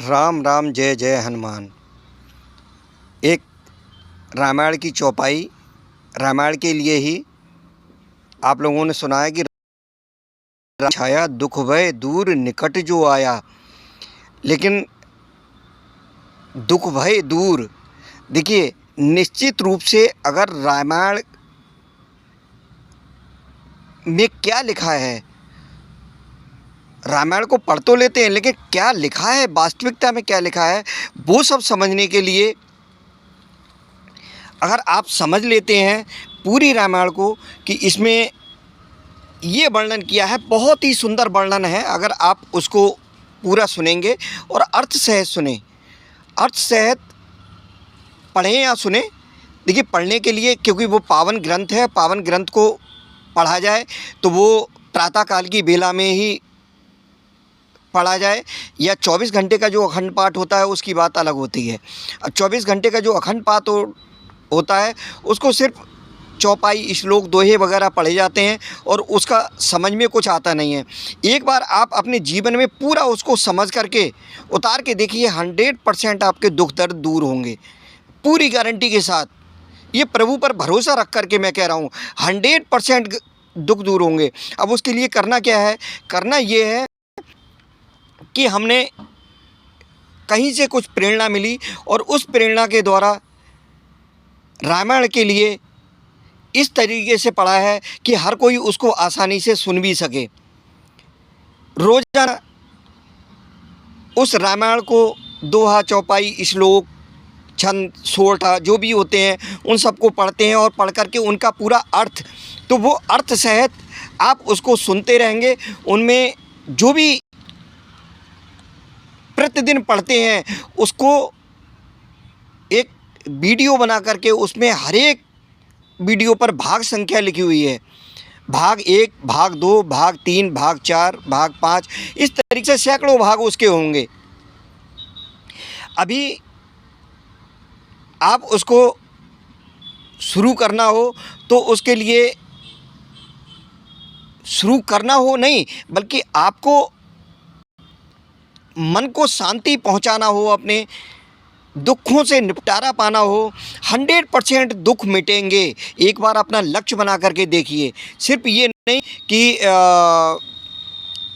राम राम जय जय हनुमान। एक रामायण की चौपाई, रामायण के लिए ही आप लोगों ने सुना है कि छाया दुख भय दूर निकट जो आया। लेकिन दुख भय दूर, देखिए निश्चित रूप से अगर रामायण में क्या लिखा है, रामायण को पढ़ तो लेते हैं लेकिन क्या लिखा है, वास्तविकता में क्या लिखा है, वो सब समझने के लिए अगर आप समझ लेते हैं पूरी रामायण को कि इसमें ये वर्णन किया है, बहुत ही सुंदर वर्णन है। अगर आप उसको पूरा सुनेंगे और अर्थ सहित सुने, अर्थ सहित पढ़ें या सुने, देखिए पढ़ने के लिए, क्योंकि वो पावन ग्रंथ है, पावन ग्रंथ को पढ़ा जाए तो वो प्रातःकाल की बेला में ही पढ़ा जाए, या 24 घंटे का जो अखंड पाठ होता है उसकी बात अलग होती है। 24 घंटे का जो अखंड पाठ होता है उसको सिर्फ चौपाई, श्लोक, दोहे वगैरह पढ़े जाते हैं और उसका समझ में कुछ आता नहीं है। एक बार आप अपने जीवन में पूरा उसको समझ करके उतार के देखिए, 100% आपके दुख दर्द दूर होंगे, पूरी गारंटी के साथ। ये प्रभु पर भरोसा रख करके मैं कह रहा हूँ, 100% दुख दूर होंगे। अब उसके लिए करना क्या है? करना ये है कि हमने कहीं से कुछ प्रेरणा मिली और उस प्रेरणा के द्वारा रामायण के लिए इस तरीके से पढ़ा है कि हर कोई उसको आसानी से सुन भी सके। रोज़ाना उस रामायण को दोहा, चौपाई, श्लोक, छंद, सोरठा जो भी होते हैं उन सबको पढ़ते हैं और पढ़ करके उनका पूरा अर्थ, तो वो अर्थ सहित आप उसको सुनते रहेंगे। उनमें जो भी प्रतिदिन पढ़ते हैं उसको एक वीडियो बना करके उसमें हर एक वीडियो पर भाग संख्या लिखी हुई है, भाग 1, भाग 2, भाग 3, भाग 4, भाग 5, इस तरीके से सैकड़ों भाग उसके होंगे। अभी आप उसको शुरू करना हो तो उसके लिए शुरू करना हो नहीं, बल्कि आपको मन को शांति पहुंचाना हो, अपने दुखों से निपटारा पाना हो, 100% दुख मिटेंगे। एक बार अपना लक्ष्य बना करके देखिए। सिर्फ ये नहीं कि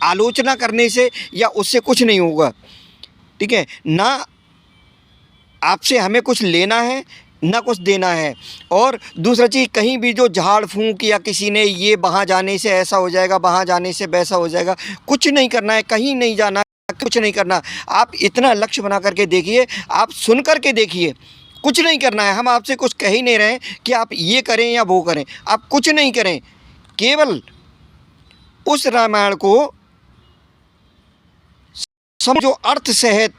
आलोचना करने से या उससे कुछ नहीं होगा, ठीक है ना। आपसे हमें कुछ लेना है ना कुछ देना है। और दूसरा चीज़, कहीं भी जो झाड़ फूंक या किसी ने ये वहाँ जाने से ऐसा हो जाएगा, वहाँ जाने से वैसा हो जाएगा, कुछ नहीं करना है, कहीं नहीं जाना, कुछ नहीं करना। आप इतना लक्ष्य बना करके देखिए, आप सुन करके देखिए, कुछ नहीं करना है। हम आपसे कुछ कह ही नहीं रहे कि आप ये करें या वो करें, आप कुछ नहीं करें, केवल उस रामायण को समझो, अर्थ सहित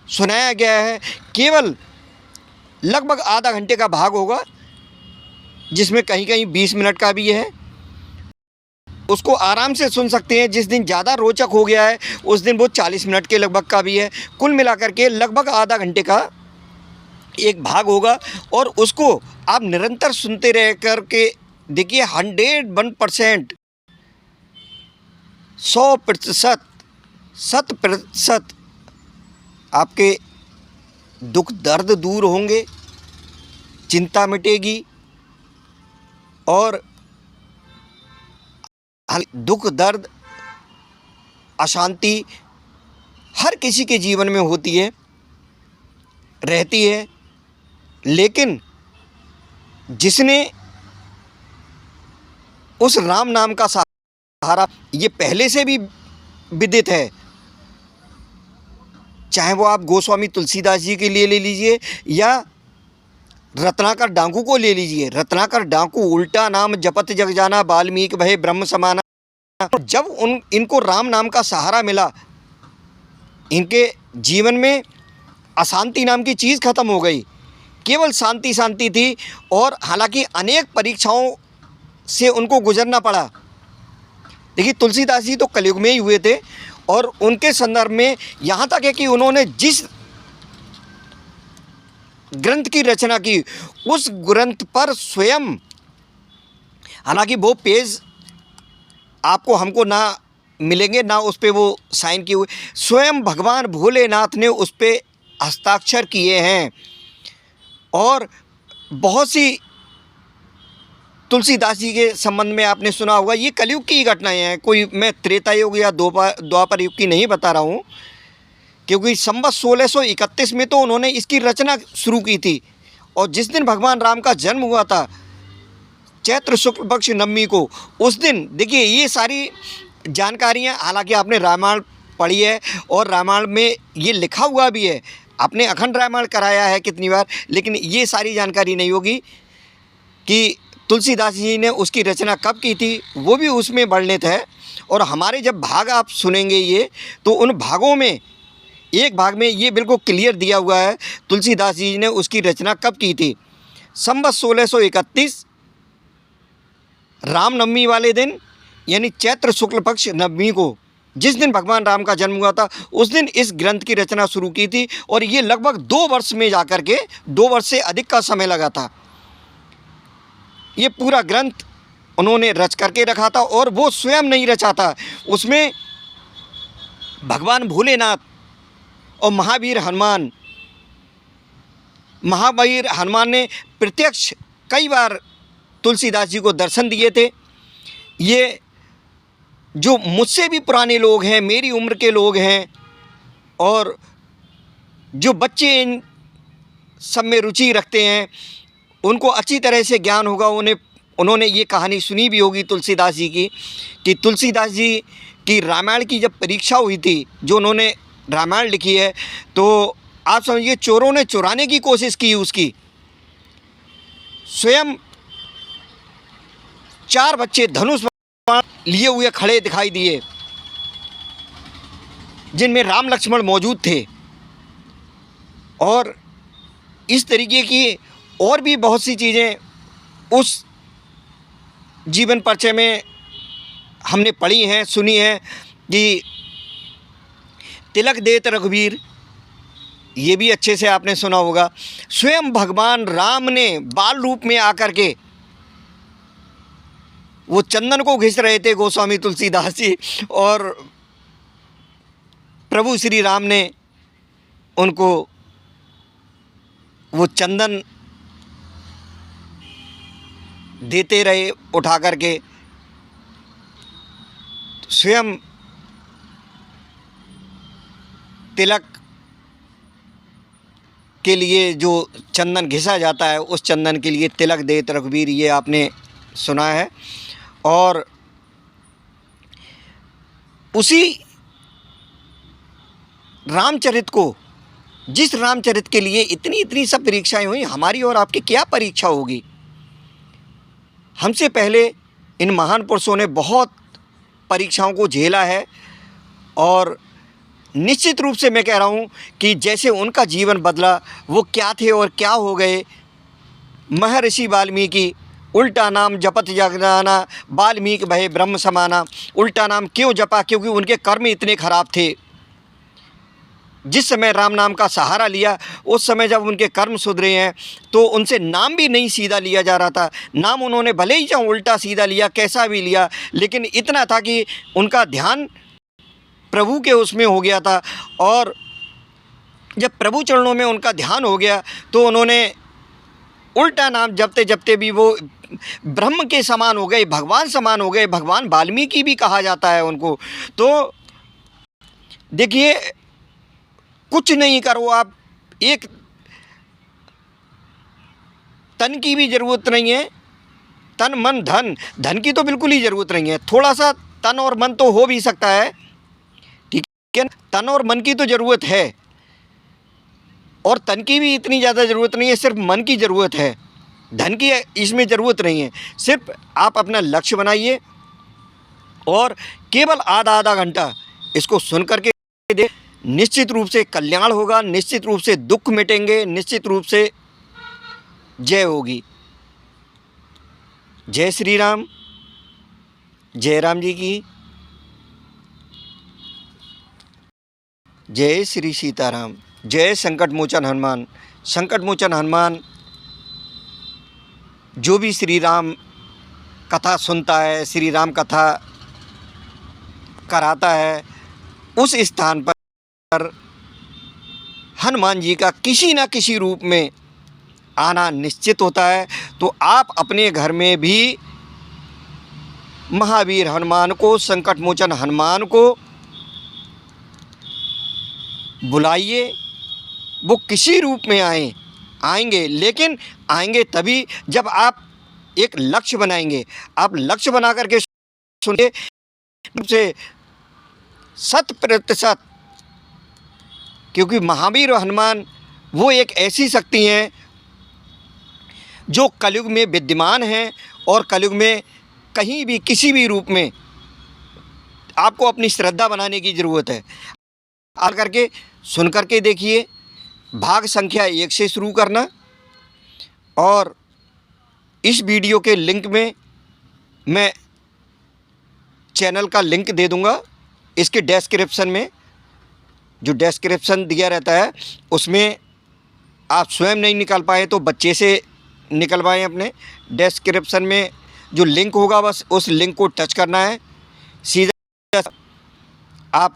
सुनाया गया है। केवल लगभग आधा घंटे का भाग होगा, जिसमें कहीं कहीं 20 मिनट का भी है। उसको आराम से सुन सकते हैं। जिस दिन ज़्यादा रोचक हो गया है उस दिन वो 40 मिनट के लगभग का भी है। कुल मिलाकर के लगभग आधा घंटे का एक भाग होगा और उसको आप निरंतर सुनते रह करके देखिए, 101%, 100%, 100% आपके दुख दर्द दूर होंगे, चिंता मिटेगी। और दुख दर्द, अशांति हर किसी के जीवन में होती है, रहती है, लेकिन जिसने उस राम नाम का सहारा, ये पहले से भी विदित है, चाहे वो आप गोस्वामी तुलसीदास जी के लिए ले लीजिए या रत्नाकर डाकू को ले लीजिए। रत्नाकर डाकू उल्टा नाम जपत जग जाना, वाल्मीकि भय ब्रह्म समाना। जब इनको राम नाम का सहारा मिला, इनके जीवन में अशांति नाम की चीज़ खत्म हो गई, केवल शांति शांति थी। और हालांकि अनेक परीक्षाओं से उनको गुजरना पड़ा। देखिए तुलसीदास जी तो कलयुग में ही हुए थे और उनके संदर्भ में यहाँ तक है कि उन्होंने जिस ग्रंथ की रचना की, उस ग्रंथ पर स्वयं, हालांकि वो पेज आपको हमको ना मिलेंगे, ना उस पे वो साइन किए हुए। स्वयं भगवान भोलेनाथ ने उस पे हस्ताक्षर किए हैं। और बहुत सी तुलसीदास जी के संबंध में आपने सुना होगा, ये कलयुग की घटनाएं हैं, कोई मैं त्रेता युग या द्वापर युग की नहीं बता रहा हूँ, क्योंकि संवत 1631 में तो उन्होंने इसकी रचना शुरू की थी। और जिस दिन भगवान राम का जन्म हुआ था, चैत्र शुक्ल पक्ष नवमी को, उस दिन देखिए ये सारी जानकारियाँ, हालांकि आपने रामायण पढ़ी है और रामायण में ये लिखा हुआ भी है, आपने अखंड रामायण कराया है कितनी बार, लेकिन ये सारी जानकारी नहीं होगी कि तुलसीदास जी ने उसकी रचना कब की थी, वो भी उसमें वर्णित है। और हमारे जब भाग आप सुनेंगे ये, तो उन भागों में एक भाग में ये बिल्कुल क्लियर दिया हुआ है तुलसीदास जी ने उसकी रचना कब की थी। संवत 1631 रामनवमी वाले दिन, यानी चैत्र शुक्ल पक्ष नवमी को, जिस दिन भगवान राम का जन्म हुआ था, उस दिन इस ग्रंथ की रचना शुरू की थी। और ये लगभग 2 वर्ष में जाकर के 2 वर्ष से अधिक का समय लगा था। ये पूरा ग्रंथ उन्होंने रच करके रखा था, और वो स्वयं नहीं रचा था, उसमें भगवान भोलेनाथ और महावीर हनुमान ने प्रत्यक्ष कई बार तुलसीदास जी को दर्शन दिए थे। ये जो मुझसे भी पुराने लोग हैं, मेरी उम्र के लोग हैं, और जो बच्चे इन सब में रुचि रखते हैं, उनको अच्छी तरह से ज्ञान होगा। उन्होंने ये कहानी सुनी भी होगी तुलसीदास जी की, कि तुलसीदास जी की रामायण की जब परीक्षा हुई थी, जो उन्होंने रामायण लिखी है, तो आप समझिए चोरों ने चुराने की कोशिश की उसकी। स्वयं 4 बच्चे धनुष लिए हुए खड़े दिखाई दिए, जिनमें राम लक्ष्मण मौजूद थे। और इस तरीके की और भी बहुत सी चीज़ें उस जीवन परिचय में हमने पढ़ी हैं, सुनी हैं, कि तिलक देत रघुवीर, ये भी अच्छे से आपने सुना होगा। स्वयं भगवान राम ने बाल रूप में आकर के वो चंदन को घिस रहे थे, गोस्वामी तुलसीदास जी, और प्रभु श्री राम ने उनको वो चंदन देते रहे उठा करके। स्वयं तिलक के लिए जो चंदन घिसा जाता है, उस चंदन के लिए तिलक देत रघुवीर, ये आपने सुना है। और उसी रामचरित को, जिस रामचरित के लिए इतनी सब परीक्षाएं हुई, हमारी और आपकी क्या परीक्षा होगी। हमसे पहले इन महान पुरुषों ने बहुत परीक्षाओं को झेला है, और निश्चित रूप से मैं कह रहा हूँ कि जैसे उनका जीवन बदला, वो क्या थे और क्या हो गए। महर्षि वाल्मीकि, उल्टा नाम जपत जगदाना, वाल्मीकि भय ब्रह्म समाना। उल्टा नाम क्यों जपा? क्योंकि उनके कर्म इतने खराब थे। जिस समय राम नाम का सहारा लिया, उस समय जब उनके कर्म सुधरे हैं, तो उनसे नाम भी नहीं सीधा लिया जा रहा था। नाम उन्होंने भले ही चाहे उल्टा सीधा लिया, कैसा भी लिया, लेकिन इतना था कि उनका ध्यान प्रभु के उसमें हो गया था। और जब प्रभु चरणों में उनका ध्यान हो गया, तो उन्होंने उल्टा नाम जपते जपते भी वो ब्रह्म के समान हो गए, भगवान समान हो गए। भगवान वाल्मीकि भी कहा जाता है उनको। तो देखिए, कुछ नहीं करो आप, एक तन की भी ज़रूरत नहीं है, तन मन धन की तो बिल्कुल ही ज़रूरत नहीं है। थोड़ा सा तन और मन तो हो भी सकता है, ठीक है। तन और मन की तो ज़रूरत है, और तन की भी इतनी ज़्यादा ज़रूरत नहीं है, सिर्फ मन की ज़रूरत है। धन की इसमें ज़रूरत नहीं है। सिर्फ आप अपना लक्ष्य बनाइए, और केवल आधा घंटा इसको सुन करके दे, निश्चित रूप से कल्याण होगा, निश्चित रूप से दुख मिटेंगे, निश्चित रूप से जय होगी। जय श्री राम, जय राम जी की, जय श्री सीताराम, जय संकट मोचन हनुमान। संकट मोचन हनुमान जो भी श्री राम कथा सुनता है, श्री राम कथा कराता है, उस स्थान पर हनुमान जी का किसी न किसी रूप में आना निश्चित होता है। तो आप अपने घर में भी महावीर हनुमान को, संकट मोचन हनुमान को बुलाइए। वो किसी रूप में आएंगे, लेकिन आएंगे तभी जब आप एक लक्ष्य बनाएंगे। आप लक्ष्य बना करके सुनिए से 100%, क्योंकि महावीर हनुमान वो एक ऐसी शक्ति हैं जो कलयुग में विद्यमान हैं, और कलयुग में कहीं भी किसी भी रूप में आपको अपनी श्रद्धा बनाने की ज़रूरत है। आ करके सुन करके देखिए। भाग संख्या 1 से शुरू करना, और इस वीडियो के लिंक में मैं चैनल का लिंक दे दूंगा। इसके डिस्क्रिप्शन में, जो डिस्क्रिप्शन दिया रहता है उसमें आप स्वयं नहीं निकाल पाए तो बच्चे से निकलवाएं। अपने डिस्क्रिप्शन में जो लिंक होगा बस उस लिंक को टच करना है, सीधा आप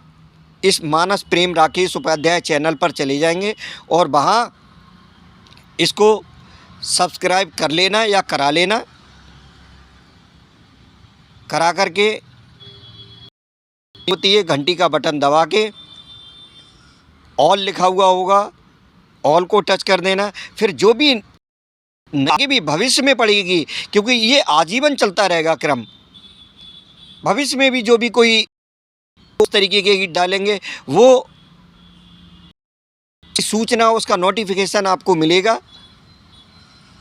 इस मानस प्रेम राकेश उपाध्याय चैनल पर चले जाएंगे और वहाँ इसको सब्सक्राइब कर लेना या करा लेना। करा करके होती है घंटी का बटन दबा के ऑल लिखा हुआ होगा, ऑल को टच कर देना। फिर जो भी आगे भी भविष्य में पड़ेगी, क्योंकि ये आजीवन चलता रहेगा क्रम, भविष्य में भी जो भी कोई उस तरीके के गीत डालेंगे वो सूचना, उसका नोटिफिकेशन आपको मिलेगा,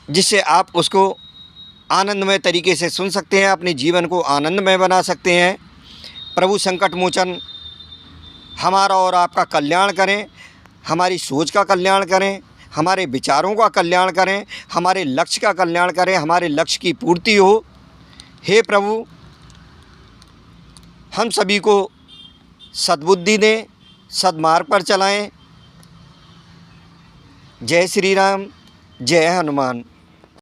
जिससे आप उसको आनंदमय तरीके से सुन सकते हैं, अपने जीवन को आनंदमय बना सकते हैं। प्रभु संकट मोचन हमारा और आपका कल्याण करें, हमारी सोच का कल्याण करें, हमारे विचारों का कल्याण करें, हमारे लक्ष्य का कल्याण करें, हमारे लक्ष्य की पूर्ति हो। हे प्रभु, हम सभी को सद्बुद्धि दें, सद्मार्ग पर चलाएं। जय श्री राम, जय हनुमान।